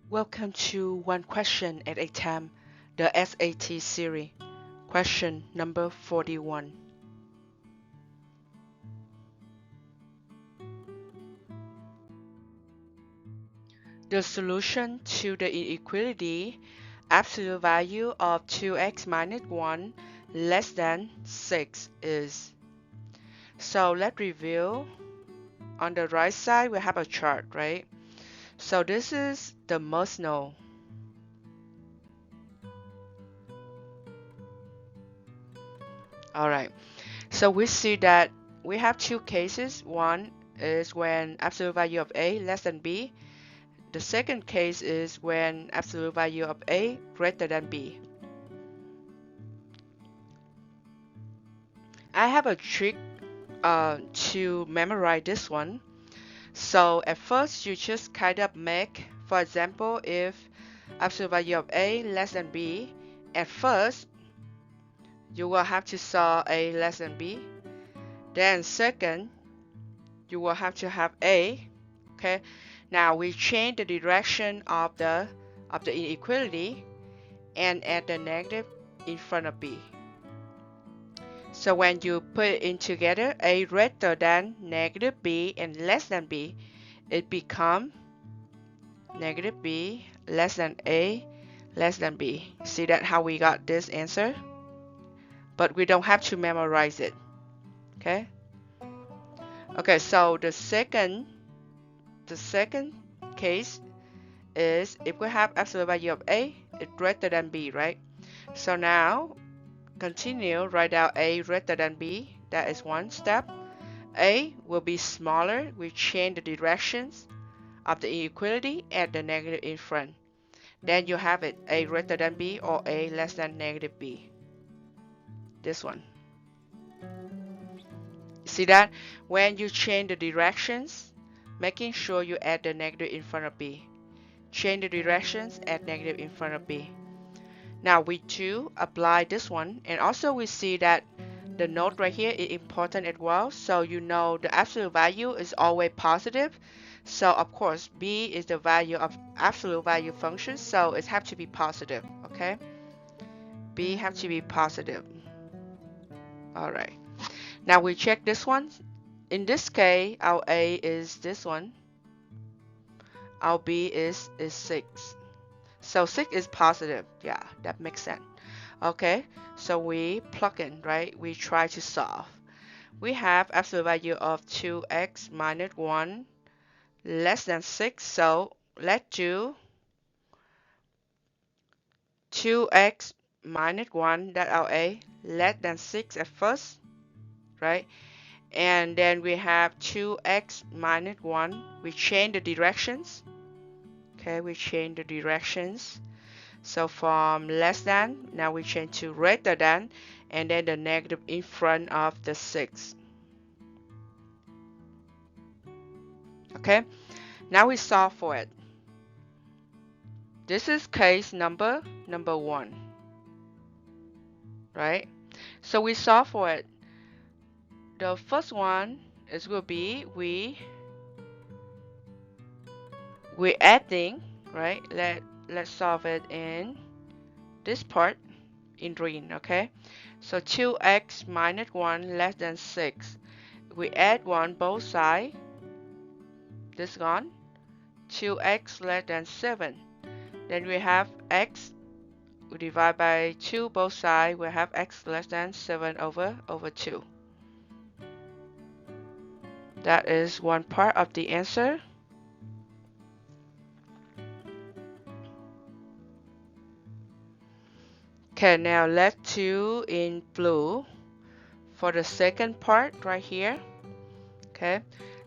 Welcome to One Question at a Time, the SAT series. Question number 41. The solution to the inequality absolute value of 2x minus 1 less than 6 is. So let's review. On the right side, we have a chart, right? So this is the must know. All right. So we see that we have two cases. One is when absolute value of a less than b. The second case is when absolute value of a greater than b. I have a trick to memorize this one. So at first you just kind of make, for example, if absolute value of a less than b, at first you will have to solve a less than b. Then second, you will have to have a. Okay. Now we change the direction of the inequality and add the negative in front of b. So when you put it in together, a greater than negative b and less than b, it becomes negative b less than a less than b. See that how we got this answer? But we don't have to memorize it. Okay? Okay, so the second case is if we have absolute value of a, it's greater than b, right? So now continue, write out a greater than b. That is one step. A will be smaller. We change the directions of the inequality, add the negative in front. Then you have it, a greater than b or a less than negative b. This one. See that? When you change the directions, making sure you add the negative in front of b. Change the directions, add negative in front of b. Now we do apply this one, and also we see that the note right here is important as well. So you know the absolute value is always positive. So of course b is the value of absolute value function, so it has to be positive. Okay, b has to be positive. All right. Now we check this one. In this case, our a is this one. Our b is 6. So 6 is positive. Yeah, that makes sense. Okay, so we plug in, right? We try to solve. We have absolute value of 2x minus 1 less than 6. So let's do 2x minus 1, that our a, less than 6 at first, right? And then we have 2x minus 1. We change the directions. Okay, we change the directions. So from less than, now we change to greater than, and then the negative in front of the 6. Okay, now we solve for it. This is case number 1, right? So we solve for it. The first one is will be we adding, right? Let's solve it in this part in green. Okay, so 2x minus 1 less than 6. We add 1 both sides. This gone. 2x less than 7. Then we have x. We divide by 2 both sides. We have x less than 7 over 2. That is one part of the answer. Okay, now let's do in blue for the second part right here. Okay,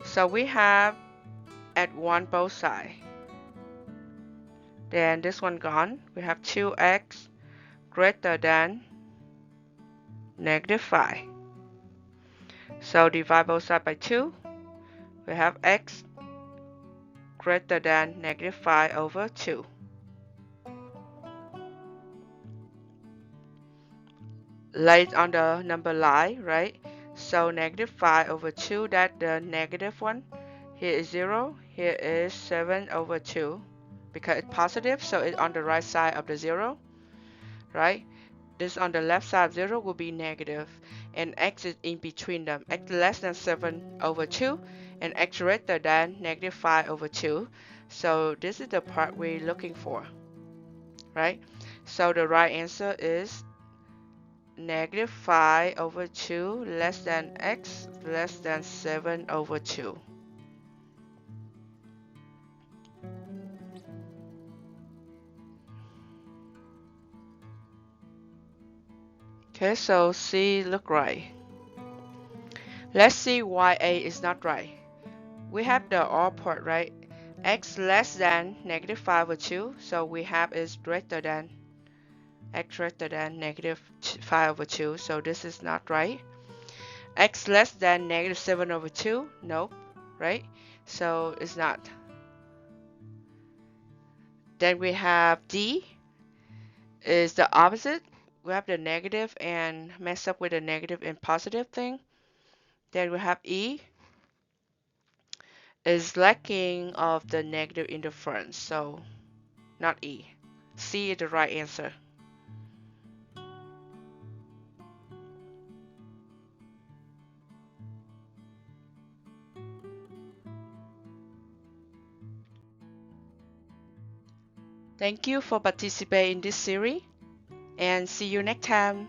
so we have at 1 both sides. Then this one gone. We have 2x greater than negative 5. So divide both sides by 2. We have x greater than negative 5 over 2. Laid on the number line, right? So negative 5 over 2, that the negative one. Here is 0. Here is 7 over 2. because it's positive, so it's on the right side of the 0, right? This on the left side of 0 will be negative, and x is in between them. X less than 7/2 and x greater than -5/2. So this is the part we're looking for, right? So the right answer is -5/2 less than x less than 7/2. Okay, so C look right. Let's see why A is not right. We have the or part, right? X less than -5/2, so we have is greater than x greater than -5/2, so this is not right. X less than -7/2, nope, right? So it's not. Then we have D is the opposite. We have the negative and mess up with the negative and positive thing. Then we have E is lacking of the negative in the front, so not E. C is the right answer. Thank you for participating in this series and see you next time.